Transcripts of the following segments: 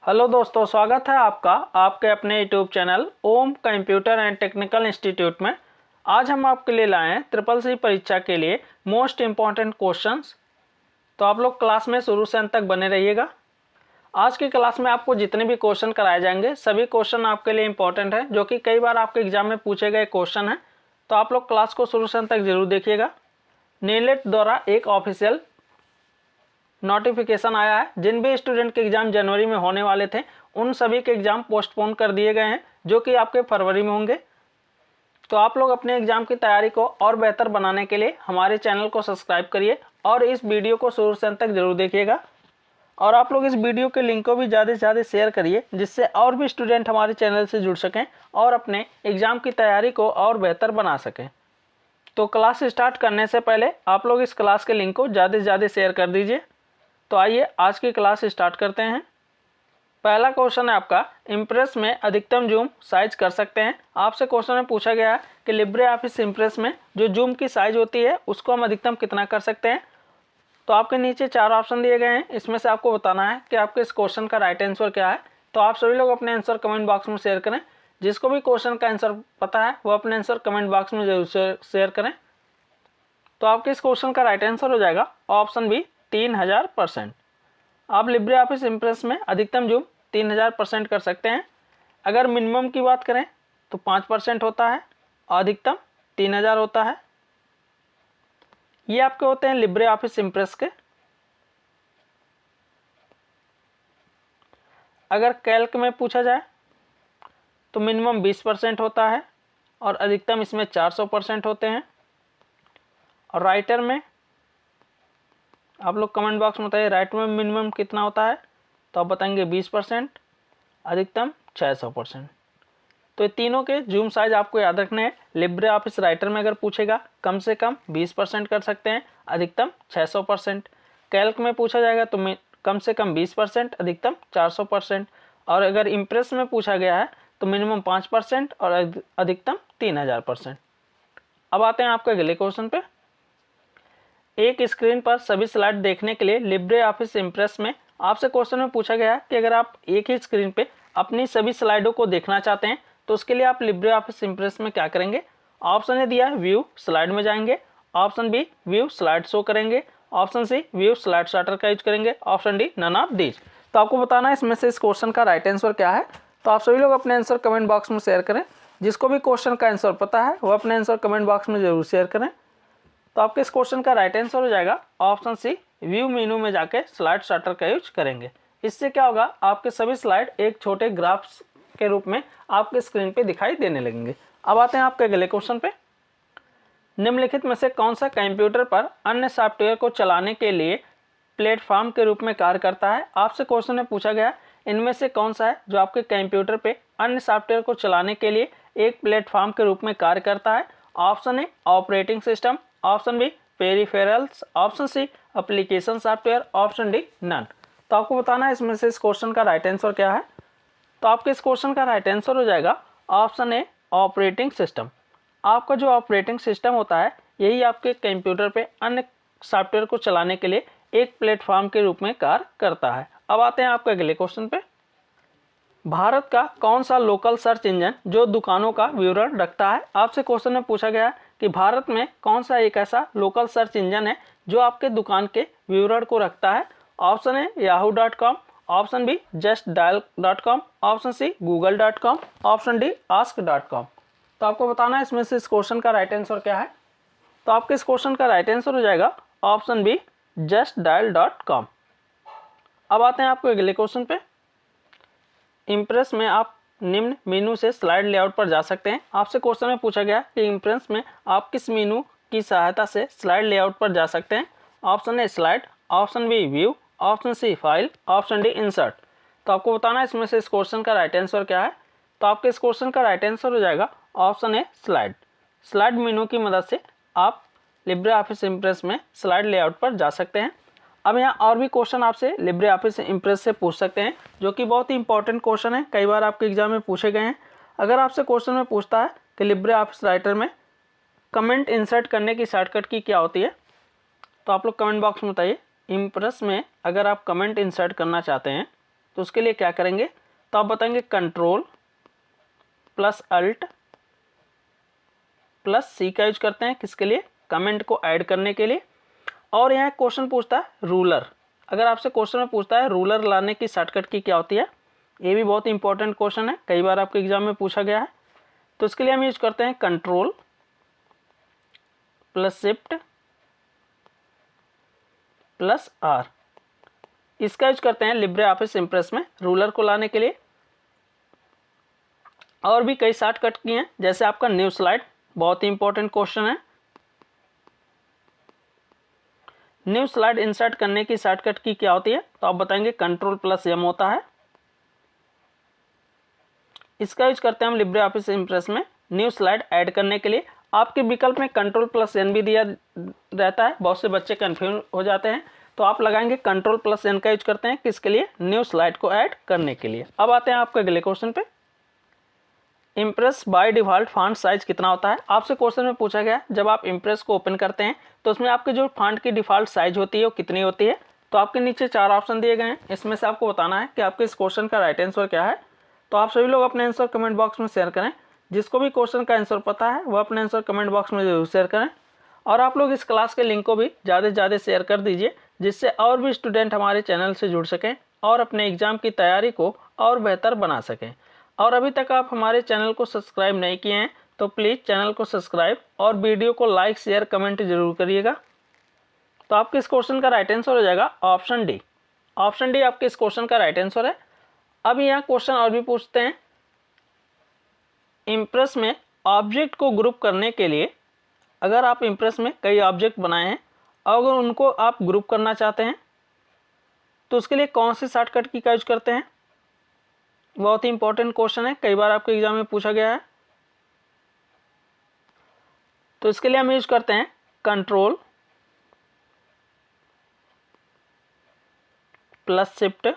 Hello दोस्तों, स्वागत है आपका आपके अपने YouTube channel Om computer and technical institute में। आज हम आपके लिए लाए हैं ट्रिपल सी परीक्षा के लिए मोस्ट इम्पॉर्टेंट क्वेश्चंस। तो आप लोग क्लास में शुरू से अंत तक बने रहिएगा। आज की क्लास में आपको जितने भी क्वेश्चन कराए जाएंगे सभी क्वेश्चन आपके लिए इंपॉर्टेंट है, जो कि कई बार आपके एग्जाम में पूछे गए क्वेश्चन हैं। तो आप लोग क्लास को शुरू से अंत तक जरूर देखिएगा। नीलेट द्वारा एक ऑफिशियल नोटिफिकेशन आया है। जिन भी स्टूडेंट के एग्जाम जनवरी में होने वाले थे उन सभी के एग्जाम पोस्टपोन कर दिए गए हैं, जो कि आपके फरवरी में होंगे। तो आप लोग अपने एग्जाम की तैयारी को और बेहतर बनाने के लिए हमारे चैनल को सब्सक्राइब करिए और इस वीडियो को शुरू से अंत तक जरूर देखिएगा। और आप लोग इस वीडियो के लिंक को भी ज़्यादा से ज़्यादा शेयर करिए, जिससे और भी स्टूडेंट हमारे चैनल से जुड़ सकें और अपने एग्जाम की तैयारी को और बेहतर बना सकें। तो क्लास स्टार्ट करने से पहले आप लोग इस क्लास के लिंक को ज़्यादा से ज़्यादा शेयर कर दीजिए। तो आइए आज की क्लास स्टार्ट करते हैं। पहला क्वेश्चन है आपका, इम्प्रेस में अधिकतम जूम साइज कर सकते हैं। आपसे क्वेश्चन में पूछा गया है कि लिब्रे ऑफिस इम्प्रेस में जो जूम की साइज होती है उसको हम अधिकतम कितना कर सकते हैं। तो आपके नीचे 4 ऑप्शन दिए गए हैं, इसमें से आपको बताना है कि आपके इस क्वेश्चन का राइट आंसर क्या है। तो आप सभी लोग अपने आंसर कमेंट बॉक्स में शेयर करें। जिसको भी क्वेश्चन का आंसर पता है वो अपने आंसर कमेंट बॉक्स में जरूर शेयर करें। तो आपके इस क्वेश्चन का राइट आंसर हो जाएगा ऑप्शन बी, 3000%। आप लिब्रे ऑफिस इम्प्रेस में अधिकतम जूम 3000% कर सकते हैं। अगर मिनिमम की बात करें तो 5% होता है और अधिकतम 3000 होता है। ये आपके होते हैं लिब्रे ऑफिस इम्प्रेस के। अगर कैल्क में पूछा जाए तो मिनिमम 20% होता है और अधिकतम इसमें 400% होते हैं। और राइटर में आप लोग कमेंट बॉक्स में बताइए राइटर में मिनिमम कितना होता है। तो आप बताएंगे 20%, अधिकतम 600%। तो ये तीनों के जूम साइज आपको याद रखने हैं। लिब्रे ऑफिस राइटर में अगर पूछेगा कम से कम 20% कर सकते हैं, अधिकतम 600%। कैल्क में पूछा जाएगा तो कम से कम 20%, अधिकतम 400%। और अगर इम्प्रेस में पूछा गया है तो मिनिमम 5% और अधिकतम 3000%। अब आते हैं आपके अगले क्वेश्चन पे। एक स्क्रीन पर सभी स्लाइड देखने के लिए लिब्रे ऑफिस इम्प्रेस में आपसे क्वेश्चन में पूछा गया है कि अगर आप एक ही स्क्रीन पे अपनी सभी स्लाइडों को देखना चाहते हैं तो उसके लिए आप लिब्रे ऑफिस इम्प्रेस में क्या करेंगे। ऑप्शन ए दिया है व्यू स्लाइड में जाएंगे, option B view slide show करेंगे, option C view slide starter का यूज करेंगे, option D none of these. तो आपको बताना है इसमें से इस क्वेश्चन का राइट आंसर क्या है। तो आप सभी लोग अपने आंसर कमेंट बॉक्स में शेयर करें। जिसको भी क्वेश्चन का आंसर पता है वो अपने आंसर कमेंट बॉक्स में जरूर शेयर करें। तो आपके इस क्वेश्चन का राइट आंसर हो जाएगा ऑप्शन सी, व्यू मेनू में जाके स्लाइड स्टार्टर का यूज करेंगे। इससे क्या होगा, आपके सभी स्लाइड एक छोटे ग्राफ्स के रूप में आपके स्क्रीन पे दिखाई देने लगेंगे। अब आते हैं आपके अगले क्वेश्चन पे। निम्नलिखित में से कौन सा कंप्यूटर पर अन्य सॉफ्टवेयर को चलाने के लिए प्लेटफॉर्म के रूप में कार्य करता है। आपसे क्वेश्चन में पूछा गया इनमें से कौन सा है जो आपके कंप्यूटर पे अन्य सॉफ्टवेयर को चलाने के लिए एक प्लेटफॉर्म के रूप में कार्य करता है। Option A operating system, option B peripherals, option C application software, option D none. तो आपको बताना है इसमें से इस क्वेश्चन का राइट आंसर क्या है। तो आपके इस क्वेश्चन का राइट आंसर हो जाएगा ऑप्शन ए ऑपरेटिंग सिस्टम। आपका जो ऑपरेटिंग सिस्टम होता है यही आपके कंप्यूटर पे अन्य सॉफ्टवेयर को चलाने के लिए एक प्लेटफॉर्म के रूप में कार्य करता है। अब आते हैं आपके अगले क्वेश्चन पे। भारत का कौन सा लोकल सर्च इंजन जो दुकानों का विवरण रखता है। आपसे क्वेश्चन में पूछा गया कि भारत में कौन सा एक ऐसा लोकल सर्च इंजन है जो आपके दुकान के विवरण को रखता है। Option A yahoo.com, option B justdial.com, option C google.com, option D ask.com। तो आपको बताना है इसमें से इस क्वेश्चन का राइट आंसर क्या है। तो आपके इस क्वेश्चन का राइट आंसर हो जाएगा ऑप्शन बी justdial.com। अब आते हैं आपको अगले क्वेश्चन पे। इम्प्रेस में आप निम्न मेनू से स्लाइड लेआउट पर जा सकते हैं। आपसे क्वेश्चन में पूछा गया कि इम्प्रेस में आप किस मेनू की सहायता से स्लाइड लेआउट पर जा सकते हैं। Option A slide, option B view, option C file, option D insert. तो आपको बताना है इसमें से इस क्वेश्चन का राइट आंसर क्या है। तो आपके इस क्वेश्चन का राइट आंसर हो जाएगा ऑप्शन ए स्लाइड। स्लाइड मेनू की मदद से आप लिब्रे ऑफिस इम्प्रेस में स्लाइड लेआउट पर जा सकते हैं। अब यहाँ और भी क्वेश्चन आपसे लिब्रे ऑफिस इम्प्रेस से पूछ सकते हैं, जो कि बहुत ही इंपॉर्टेंट क्वेश्चन है, कई बार आपके एग्जाम में पूछे गए हैं। अगर आपसे क्वेश्चन में पूछता है कि लिब्रे ऑफिस राइटर में कमेंट इंसर्ट करने की शॉर्टकट की क्या होती है, तो आप लोग कमेंट बॉक्स में बताइए। इम्प्रेस में अगर आप कमेंट इंसर्ट करना चाहते हैं तो उसके लिए क्या करेंगे, तो आप बताएंगे कंट्रोल प्लस अल्ट प्लस सी का यूज करते हैं, किसके लिए, कमेंट को ऐड करने के लिए। और यहाँ क्वेश्चन पूछता है रूलर, अगर आपसे क्वेश्चन में पूछता है रूलर लाने की शॉर्टकट की क्या होती है, ये भी बहुत इंपॉर्टेंट क्वेश्चन है, कई बार आपके एग्जाम में पूछा गया है। तो इसके लिए हम यूज करते हैं control plus shift plus R, इसका यूज करते हैं लिब्रे ऑफिस इम्प्रेस में रूलर को लाने के लिए। और भी कई शॉर्टकट की हैं, जैसे आपका न्यू स्लाइड, बहुत ही इंपॉर्टेंट क्वेश्चन है। न्यू स्लाइड इंसर्ट करने की शॉर्टकट की क्या होती है, तो आप बताएंगे कंट्रोल प्लस एम होता है। इसका यूज करते हैं हम लिब्रे ऑफिस इम्प्रेस में न्यू स्लाइड ऐड करने के लिए। आपके विकल्प में कंट्रोल प्लस एन भी दिया रहता है, बहुत से बच्चे कंफ्यूज हो जाते हैं, तो आप लगाएंगे कंट्रोल प्लस एन का यूज करते हैं, किसके लिए, न्यू स्लाइड को ऐड करने के लिए। अब आते हैं आपके अगले क्वेश्चन पे, impress by default font size कितना होता है। आपसे क्वेश्चन में पूछा गया जब आप इम्प्रेस को ओपन करते हैं तो उसमें आपके जो फॉन्ट की डिफ़ॉल्ट साइज होती है वो कितनी होती है। तो आपके नीचे 4 ऑप्शन दिए गए हैं, इसमें से आपको बताना है कि आपके इस क्वेश्चन का राइट आंसर क्या है। तो आप सभी लोग अपने आंसर कमेंट बॉक्स में शेयर करें, जिसको भी क्वेश्चन का आंसर पता है वो अपने आंसर कमेंट बॉक्स में जरूर शेयर करें। और आप लोग इस क्लास के लिंक को भी ज़्यादा से ज़्यादा शेयर कर दीजिए, जिससे और भी स्टूडेंट हमारे चैनल से जुड़ सकें और अपने एग्ज़ाम की तैयारी को और बेहतर बना सकें। और अभी तक आप हमारे चैनल को सब्सक्राइब नहीं किए हैं तो प्लीज़ चैनल को सब्सक्राइब और वीडियो को लाइक शेयर कमेंट जरूर करिएगा। तो आपके इस क्वेश्चन का राइट आंसर हो जाएगा ऑप्शन डी। ऑप्शन डी आपके इस क्वेश्चन का राइट आंसर है। अब यहाँ क्वेश्चन और भी पूछते हैं, इम्प्रेस में ऑब्जेक्ट को ग्रुप करने के लिए, अगर आप इम्प्रेस में कई ऑब्जेक्ट बनाए हैं और अगर उनको आप ग्रुप करना चाहते हैं तो उसके लिए कौन सी शॉर्टकट की का यूज करते हैं। बहुत ही इंपॉर्टेंट क्वेश्चन है, कई बार आपके एग्जाम में पूछा गया है। तो इसके लिए हम यूज करते हैं control plus shift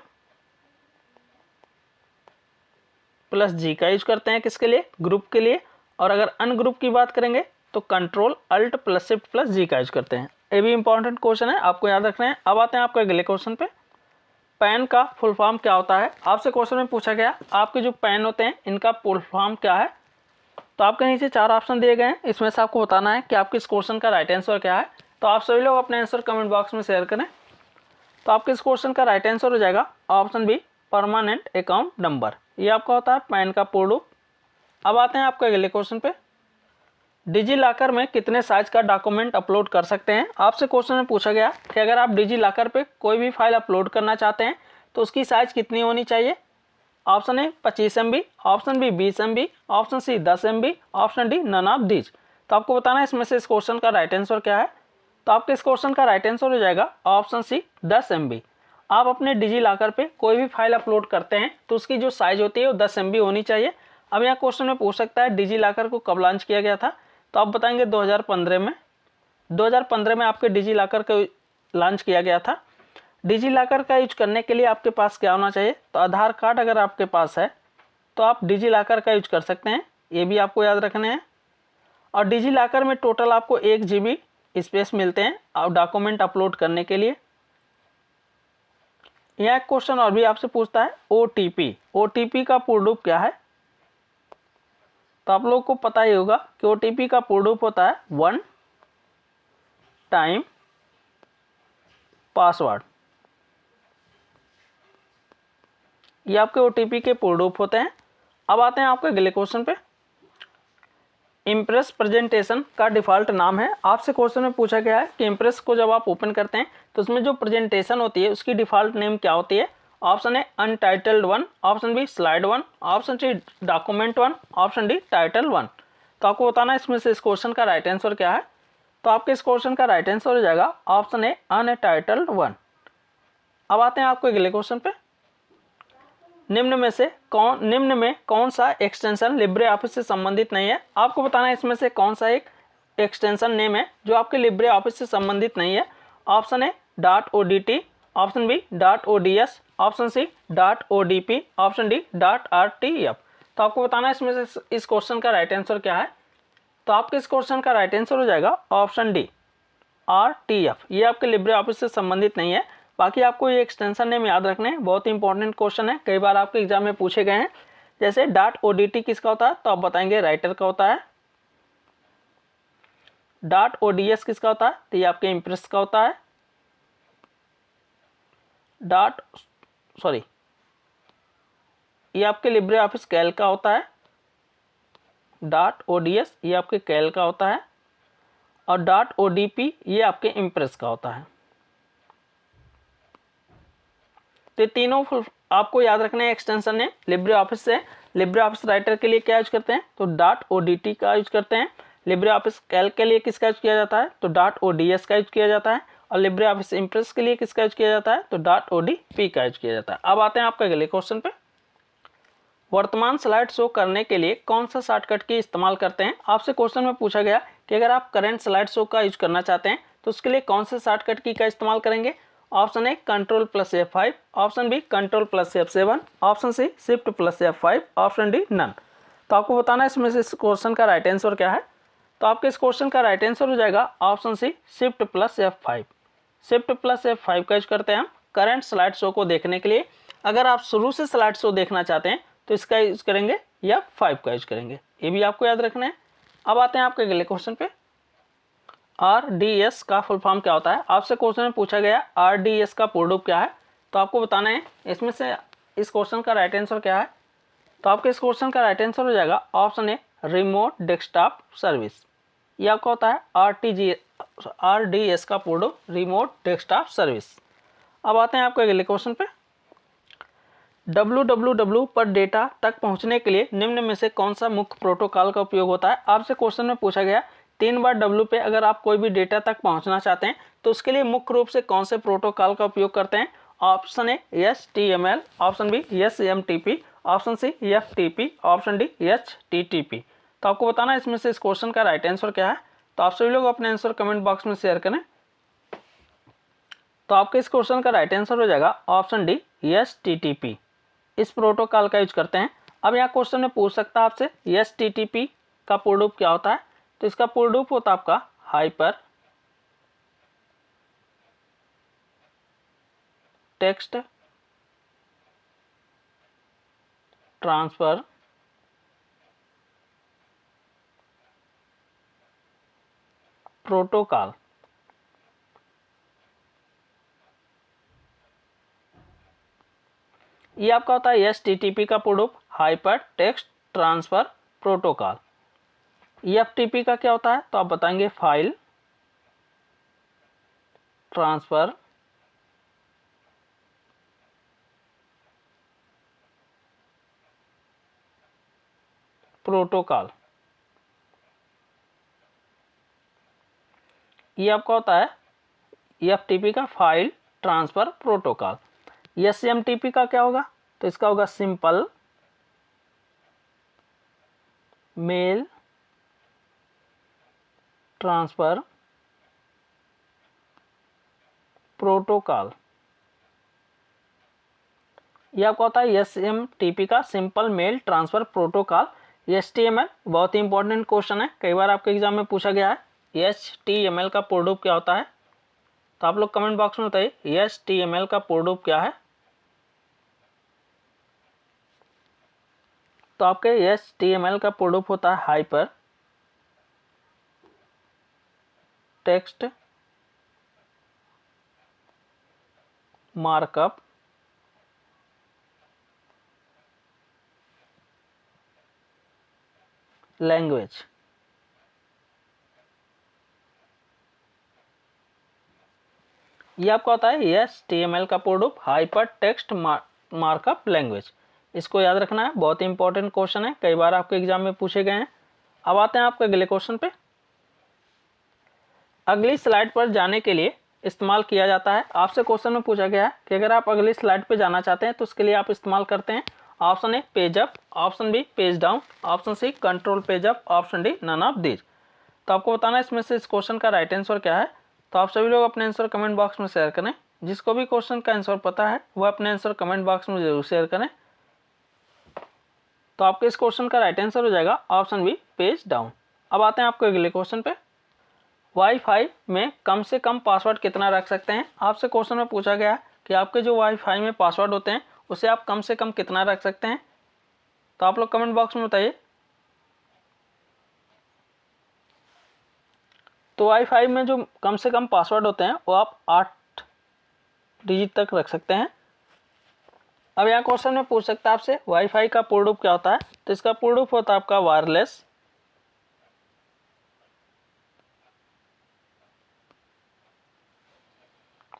plus G का यूज करते हैं, किसके लिए, ग्रुप के लिए। और अगर अनग्रुप की बात करेंगे तो control alt plus shift plus G का यूज करते हैं। ये भी इंपॉर्टेंट क्वेश्चन है, आपको याद रखना है। अब आते हैं आपके अगले क्वेश्चन पे, पेन का फुल फॉर्म क्या होता है। आपसे क्वेश्चन में पूछा गया आपके जो पेन होते हैं इनका फुल फॉर्म क्या है। तो आपके नीचे 4 ऑप्शन दिए गए हैं, इसमें से आपको बताना है कि आपके इस क्वेश्चन का राइट आंसर क्या है। तो आप सभी लोग अपने आंसर कमेंट बॉक्स में शेयर करें। तो आपके इस क्वेश्चन का राइट आंसर हो जाएगा option B, permanent account number. ये आपका होता है पैन का पूर्ण रूप। अब आते हैं आपके अगले क्वेश्चन पे, डिजी लॉकर में कितने साइज का डॉक्यूमेंट अपलोड कर सकते हैं। आपसे क्वेश्चन में पूछा गया कि अगर आप डिजी लॉकर पे कोई भी फाइल अपलोड करना चाहते हैं तो उसकी साइज कितनी होनी चाहिए। Option A 25 MB, option B 20 MB, option C 10 MB, option D none of these. तो आपको बताना है इसमें से इस क्वेश्चन का राइट आंसर क्या है। तो आपके इस क्वेश्चन का राइट आंसर हो जाएगा ऑप्शन सी 10 MB। आप अपने डिजी लॉकर पे कोई भी फाइल अपलोड करते हैं तो उसकी जो साइज होती है वो 10 MB होनी चाहिए। अब यहाँ क्वेश्चन में पूछ सकता है डिजी लॉकर को कब लॉन्च किया गया था, तो आप बताएंगे 2015 में। 2015 में आपके डिजी लॉकर को लॉन्च किया गया था। डिजी लॉकर का यूज करने के लिए आपके पास क्या होना चाहिए, तो आधार कार्ड अगर आपके पास है तो आप डिजी लॉकर का यूज कर सकते हैं, ये भी आपको याद रखने हैं। और डिजी लॉकर में टोटल आपको 1 GB स्पेस मिलते हैं और डॉक्यूमेंट अपलोड करने के लिए। यह क्वेश्चन और भी आपसे पूछता है OTP। OTP का पूर्ण रूप क्या है, तो आप लोगों को पता ही होगा कि OTP का पूर्ण रूप होता है वन टाइम पासवर्ड। ये आपके OTP के पूर्ण रूप होते हैं। अब आते हैं आपके अगले क्वेश्चन पे, इम्प्रेस प्रेजेंटेशन का डिफ़ॉल्ट नाम है। आपसे क्वेश्चन में पूछा गया है कि इम्प्रेस को जब आप ओपन करते हैं तो उसमें जो प्रेजेंटेशन होती है उसकी डिफ़ॉल्ट नेम क्या होती है। Option A untitled 1, option B slide 1, option C document 1, option D title 1। तो आपको बताना है इसमें से इस क्वेश्चन का राइट आंसर क्या है। तो आपके इस क्वेश्चन का राइट आंसर हो जाएगा ऑप्शन ए अनटाइटल्ड 1। अब आते हैं आपके अगले क्वेश्चन पे, निम्न में कौन सा एक्सटेंशन लिब्रे ऑफिस से संबंधित नहीं है। आपको बताना है इसमें से कौन सा एक एक्सटेंशन नेम है जो आपके लिब्रे ऑफिस से संबंधित नहीं है। Option A .odt, option B .ods, option C .odp, option D .rtf। तो आपको बताना है इसमें से इस क्वेश्चन का राइट आंसर क्या है। तो आपके इस क्वेश्चन का राइट आंसर हो जाएगा ऑप्शन डी RTF। ये आपके लिब्रे ऑफिस से संबंधित नहीं है। बाकी आपको ये एक्सटेंशन नेम याद रखने हैं, बहुत ही इंपॉर्टेंट क्वेश्चन है, कई बार आपके एग्जाम में पूछे गए हैं। जैसे .odt किसका होता है, तो आप बताएंगे राइटर का होता है। .ods किसका होता है, तो ये आपके इम्प्रेस का होता है। ये आपके लिब्रे ऑफिस कैल्क का होता है। .ods ये आपके कैल्क का होता है, और .odp ये आपके इम्प्रेस का होता है। तो तीनों आपको याद रखना है एक्सटेंशन ने लिब्रे ऑफिस से। लिब्रे ऑफिस राइटर के लिए क्या यूज करते हैं, तो .odt का यूज करते हैं। लिब्रे ऑफिस कैल्क के लिए किसका यूज किया जाता है, तो .ods का यूज किया जाता है। और लिब्रे ऑफिस इम्प्रेस के लिए किसका यूज किया जाता है, तो .odp का यूज किया जाता है। अब आते हैं आपके अगले क्वेश्चन पे। वर्तमान स्लाइड शो करने के लिए कौन सा शॉर्टकट की इस्तेमाल करते हैं। आपसे क्वेश्चन में पूछा गया कि अगर आप करंट स्लाइड शो का यूज करना चाहते हैं तो उसके लिए कौन से शॉर्टकट की का इस्तेमाल करेंगे। Option A Ctrl+F5, option B Ctrl+F7, option C Shift+F5, option D none. तो आपको बताना है इसमें से इस क्वेश्चन का राइट आंसर क्या है। तो आपके इस क्वेश्चन का राइट आंसर हो जाएगा ऑप्शन सी Shift+F5। Shift+F5 का यूज करते हैं हम करंट स्लाइड शो को देखने के लिए। अगर आप शुरू से स्लाइड शो देखना चाहते हैं तो इसका यूज करेंगे या 5 का यूज करेंगे, ये भी आपको याद रखना है। अब आते हैं आपके अगले क्वेश्चन पे। RDS का फुल फॉर्म क्या होता है। आपसे क्वेश्चन में पूछा गया RDS का पूर्ण रूप क्या है, तो आपको बताना है इसमें से इस क्वेश्चन का राइट आंसर क्या है। तो आपके इस क्वेश्चन का राइट आंसर हो जाएगा option a remote desktop service. यह आपका होता है RDS का पूर्ण रूप रिमोट डेस्कटॉप सर्विस। अब आते हैं आपके अगले क्वेश्चन पे। www पर डेटा तक पहुंचने के लिए निम्न में से कौन सा मुख्य प्रोटोकॉल का उपयोग होता है। आपसे क्वेश्चन में पूछा गया 3 बार W पे अगर आप कोई भी डेटा तक पहुंचना चाहते हैं तो उसके लिए मुख्य रूप से कौन से प्रोटोकॉल का उपयोग करते हैं। Option A HTML, option B SMTP, option C FTP, option D HTTP। तो आपको बताना है इसमें से इस क्वेश्चन का राइट आंसर क्या है। तो आप सभी लोग अपने आंसर कमेंट बॉक्स में शेयर करें। तो आपके इस क्वेश्चन का राइट आंसर हो जाएगा ऑप्शन डी HTTP। इस प्रोटोकॉल का यूज करते हैं। अब यहाँ क्वेश्चन में पूछ सकता है आपसे HTTP का पूर्ण रूप क्या होता है। तो इसका पूर्ण रूप होता है आपका हाइपर टेक्स्ट ट्रांसफर प्रोटोकॉल। ये आपका होता है HTTP का पूर्ण रूप hyper text transfer protocol. FTP का क्या होता है, तो आप बताएंगे फाइल ट्रांसफर प्रोटोकॉल। ये आपका होता है FTP का फाइल ट्रांसफर प्रोटोकॉल। SMTP का क्या होगा, तो इसका होगा सिंपल मेल ट्रांसफर प्रोटोकॉल। यह आपका होता है SMTP का simple mail transfer protocol. HTML बहुत ही इंपॉर्टेंट क्वेश्चन है, कई बार आपके एग्जाम में पूछा गया है HTML का पूर्ण रूप क्या होता है। तो आप लोग कमेंट बॉक्स में बताइए HTML का पूर्ण रूप क्या है। तो आपके HTML का पूर्ण रूप होता है हाइपर टेक्स्ट मार्कअप लैंग्वेज। ये आपका होता है HTML का पूर्ण रूप हाइपर टेक्स्ट मार्कअप लैंग्वेज। इसको याद रखना है, बहुत ही इंपॉर्टेंट क्वेश्चन है, कई बार आपके एग्जाम में पूछे गए हैं। अब आते हैं आपके अगले क्वेश्चन पे। अगली स्लाइड पर जाने के लिए इस्तेमाल किया जाता है। आपसे क्वेश्चन में पूछा गया है कि अगर आप अगली स्लाइड पे जाना चाहते हैं तो उसके लिए आप इस्तेमाल करते हैं option A page up, option B page down, option C control page up, option D none of these. तो आपको बताना है इसमें से इस क्वेश्चन का राइट आंसर क्या है। तो आप सभी लोग अपने आंसर कमेंट बॉक्स में शेयर करें। जिसको भी क्वेश्चन का आंसर पता है वह अपने आंसर कमेंट बॉक्स में जरूर शेयर करें। तो आपके इस क्वेश्चन का राइट आंसर हो जाएगा ऑप्शन बी पेज डाउन। अब आते हैं आपके अगले क्वेश्चन पे। वाईफाई में कम से कम पासवर्ड कितना रख सकते हैं। आपसे क्वेश्चन में पूछा गया कि आपके जो वाईफाई में पासवर्ड होते हैं उसे आप कम से कम कितना रख सकते हैं। तो आप लोग कमेंट बॉक्स में बताइए। तो वाईफाई में जो कम से कम पासवर्ड होते हैं वो आप 8 डिजिट तक रख सकते हैं। अब यहाँ क्वेश्चन में पूछ सकता है आपसे वाईफाई का पूर्ण रूप क्या होता है। तो इसका पूर्ण रूप होता है आपका वायरलेस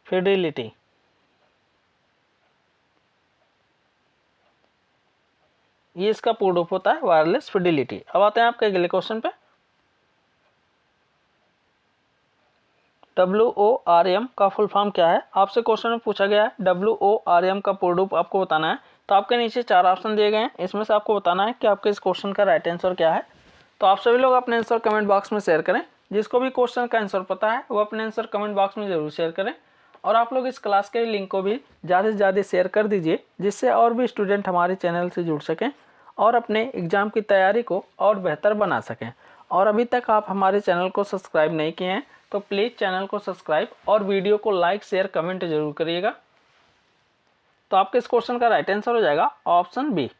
फिडेलिटी। ये इसका पूर्ण रूप होता है वायरलेस फिडेलिटी। अब आते हैं आपके अगले क्वेश्चन पे। WORM का फुल फॉर्म क्या है। आपसे क्वेश्चन में पूछा गया है WORM का पूर्ण रूप आपको बताना है। तो आपके नीचे 4 ऑप्शन दिए गए हैं, इसमें से आपको बताना है कि आपके इस क्वेश्चन का राइट आंसर क्या है। तो आप सभी लोग अपने आंसर कमेंट बॉक्स में शेयर करें। जिसको भी क्वेश्चन का आंसर पता है वो अपने आंसर कमेंट बॉक्स में जरूर शेयर करें। और आप लोग इस क्लास के लिंक को भी ज़्यादा से ज़्यादा शेयर कर दीजिए, जिससे और भी स्टूडेंट हमारे चैनल से जुड़ सकें और अपने एग्ज़ाम की तैयारी को और बेहतर बना सकें। और अभी तक आप हमारे चैनल को सब्सक्राइब नहीं किए हैं तो प्लीज़ चैनल को सब्सक्राइब और वीडियो को लाइक शेयर कमेंट जरूर करिएगा। तो आपके इस क्वेश्चन का राइट आंसर हो जाएगा ऑप्शन बी।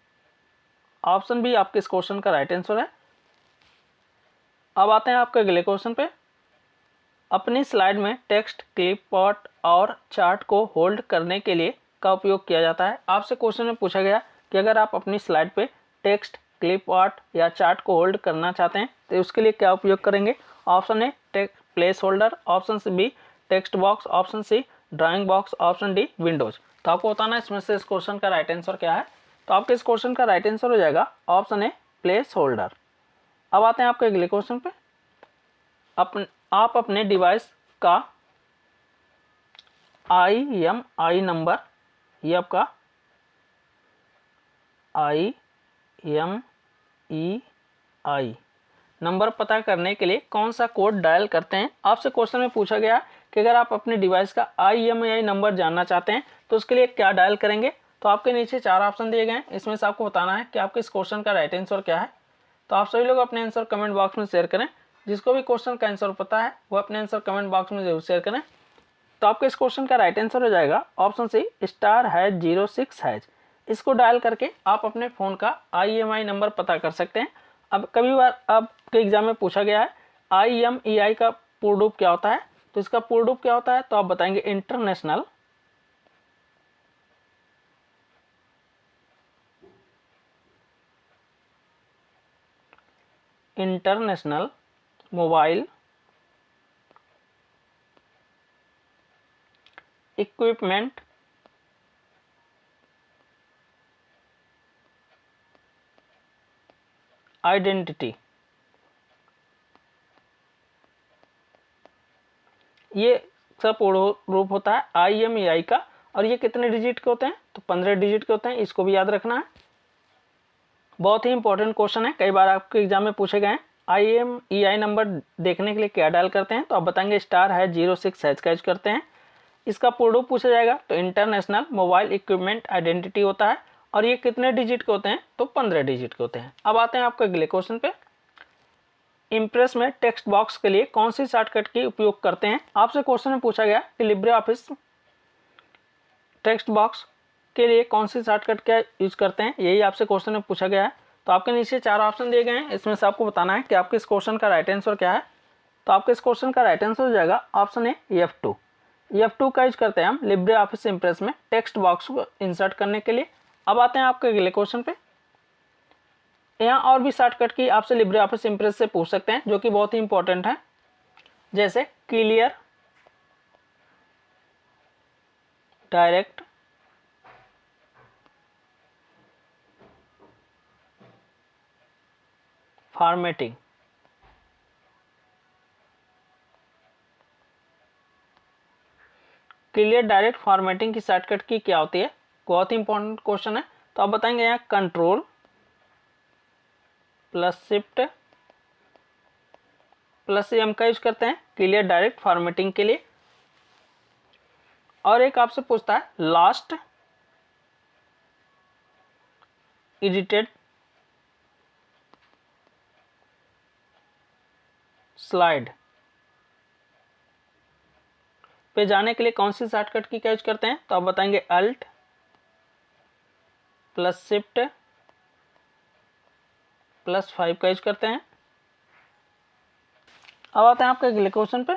ऑप्शन बी आपके इस क्वेश्चन का राइट आंसर है। अब आते हैं आपके अगले क्वेश्चन पे। अपनी स्लाइड में टेक्स्ट, क्लिप आर्ट और चार्ट को होल्ड करने के लिए का उपयोग किया जाता है। आपसे क्वेश्चन में पूछा गया कि अगर आप अपनी स्लाइड पे टेक्स्ट, क्लिप आर्ट या चार्ट को होल्ड करना चाहते हैं तो उसके लिए क्या उपयोग करेंगे। Option A placeholder, option B text box, option C drawing box, option D windows. तो आपको बताना है इसमें से इस क्वेश्चन का राइट आंसर क्या है। तो आपके इस क्वेश्चन का राइट आंसर हो जाएगा ऑप्शन ए प्लेस होल्डर। अब आते हैं आपके अगले क्वेश्चन पे। आप अपने डिवाइस का IMEI नंबर, ये आपका IMEI नंबर पता करने के लिए कौन सा कोड डायल करते हैं। आपसे क्वेश्चन में पूछा गया कि अगर आप अपने डिवाइस का IMEI नंबर जानना चाहते हैं तो उसके लिए क्या डायल करेंगे। तो आपके नीचे 4 ऑप्शन दिए गए हैं, इसमें से आपको बताना है कि आपके इस क्वेश्चन का राइट आंसर क्या है। तो आप सभी लोग अपने आंसर कमेंट बॉक्स में शेयर करें। जिसको भी क्वेश्चन का आंसर पता है वो अपने आंसर कमेंट बॉक्स में जरूर शेयर करें। तो आपके इस क्वेश्चन का राइट आंसर हो जाएगा ऑप्शन सी *#06#। इसको डायल करके आप अपने फ़ोन का IMEI नंबर पता कर सकते हैं। अब कभी बार आपके एग्जाम में पूछा गया है IMEI का पूर्ण रूप क्या होता है। तो इसका पूर्ण रूप क्या होता है तो आप बताएंगे इंटरनेशनल मोबाइल इक्विपमेंट आइडेंटिटी। ये सब पूर्ण रूप होता है IMEI का। और ये कितने डिजिट के होते हैं तो 15 डिजिट के होते हैं, इसको भी याद रखना है। बहुत ही इंपॉर्टेंट क्वेश्चन है, कई बार आपके एग्जाम में पूछे गए हैं। IMEI नंबर देखने के लिए क्या डायल करते हैं तो आप बताएंगे *#06# का यूज करते हैं। इसका पूर्ण रूप पूछा जाएगा तो इंटरनेशनल मोबाइल इक्विपमेंट आइडेंटिटी होता है। और ये कितने डिजिट के होते हैं तो 15 डिजिट के होते हैं। अब आते हैं आपके अगले क्वेश्चन पे। इंप्रेस में टेक्स्ट बॉक्स के लिए कौन सी शॉर्टकट की उपयोग करते हैं। आपसे क्वेश्चन में पूछा गया कि लिब्रे ऑफिस टेक्स्ट बॉक्स के लिए कौन सी शॉर्टकट का यूज करते हैं, यही आपसे क्वेश्चन में पूछा गया है। तो आपके नीचे 4 ऑप्शन दिए गए हैं, इसमें से आपको बताना है कि आपके इस क्वेश्चन का राइट आंसर क्या है। तो आपके इस क्वेश्चन का राइट आंसर हो जाएगा ऑप्शन ए F2। F2 का यूज करते हैं हम लिब्रे ऑफिस इंप्रेस में टेक्स्ट बॉक्स को इंसर्ट करने के लिए। अब आते हैं आपके अगले क्वेश्चन पे। यहाँ और भी शॉर्टकट की आपसे लिब्रे ऑफिस इंप्रेस से पूछ सकते हैं जो कि बहुत ही इंपॉर्टेंट है, जैसे clear, direct, formatting. Clear, direct, formatting की शॉर्टकट की क्या होती है, बहुत ही इंपॉर्टेंट क्वेश्चन है। तो आप बताएंगे यहाँ control plus shift plus M का यूज करते हैं क्लियर डायरेक्ट फॉर्मेटिंग के लिए। और एक आपसे पूछता है लास्ट एडिटेड स्लाइड। पे जाने के लिए कौन सी शॉर्टकट की का यूज करते हैं, तो आप बताएंगे अल्ट प्लस शिफ्ट प्लस 5 का यूज करते हैं। अब आते हैं आपके अगले क्वेश्चन पे।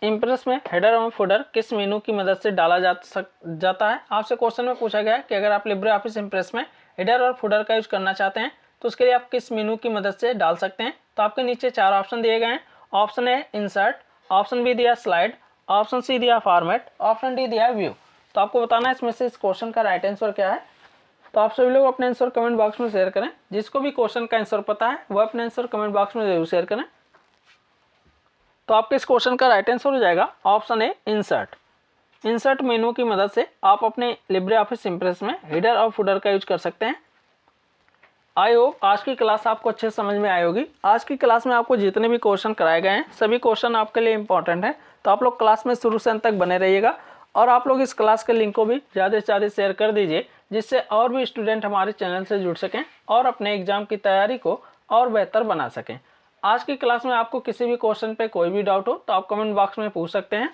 इम्प्रेस में हेडर और फुटर किस मेनू की मदद से डाला जाता है। आपसे क्वेश्चन में पूछा गया है कि अगर आप लिब्रे ऑफिस इम्प्रेस में हेडर और फुटर का यूज करना चाहते हैं तो उसके लिए आप किस मेनू की मदद से डाल सकते हैं। तो आपके नीचे 4 ऑप्शन दिए गए हैं। Option A insert, option B दिया स्लाइड, ऑप्शन सी दिया फॉर्मेट, ऑप्शन डी दिया व्यू। तो आपको बताना है इसमें से इस क्वेश्चन का राइट आंसर क्या है। तो आप सभी लोग अपने आंसर कमेंट बॉक्स में शेयर करें। जिसको भी क्वेश्चन का आंसर पता है वह अपने आंसर कमेंट बॉक्स में जरूर शेयर करें। तो आपके इस क्वेश्चन का राइट आंसर हो जाएगा ऑप्शन ए इंसर्ट। इंसर्ट मेनू की मदद से आप अपने लिब्रे ऑफिस इम्प्रेस में हेडर और फुटर का यूज कर सकते हैं। आई होप आज की क्लास आपको अच्छे समझ में आई होगी। आज की क्लास में आपको जितने भी क्वेश्चन कराए गए हैं सभी क्वेश्चन आपके लिए इंपॉर्टेंट है। तो आप लोग क्लास में शुरू से अंत तक बने रहिएगा और आप लोग इस क्लास के लिंक को भी ज़्यादा से ज़्यादा शेयर कर दीजिए, जिससे और भी स्टूडेंट हमारे चैनल से जुड़ सकें और अपने एग्जाम की तैयारी को और बेहतर बना सकें। आज की क्लास में आपको किसी भी क्वेश्चन पे कोई भी डाउट हो तो आप कमेंट बॉक्स में पूछ सकते हैं।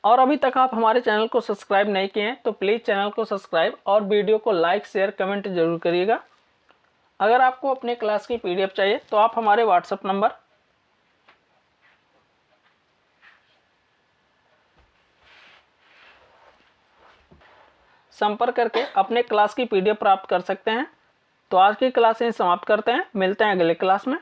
और अभी तक आप हमारे चैनल को सब्सक्राइब नहीं किए हैं तो प्लीज़ चैनल को सब्सक्राइब और वीडियो को लाइक शेयर कमेंट जरूर करिएगा। अगर आपको अपने क्लास की पीडीएफ चाहिए तो आप हमारे व्हाट्सएप नंबर संपर्क करके अपने क्लास की पीडीएफ प्राप्त कर सकते हैं। तो आज की क्लास यहीं समाप्त करते हैं। मिलते हैं अगले क्लास में।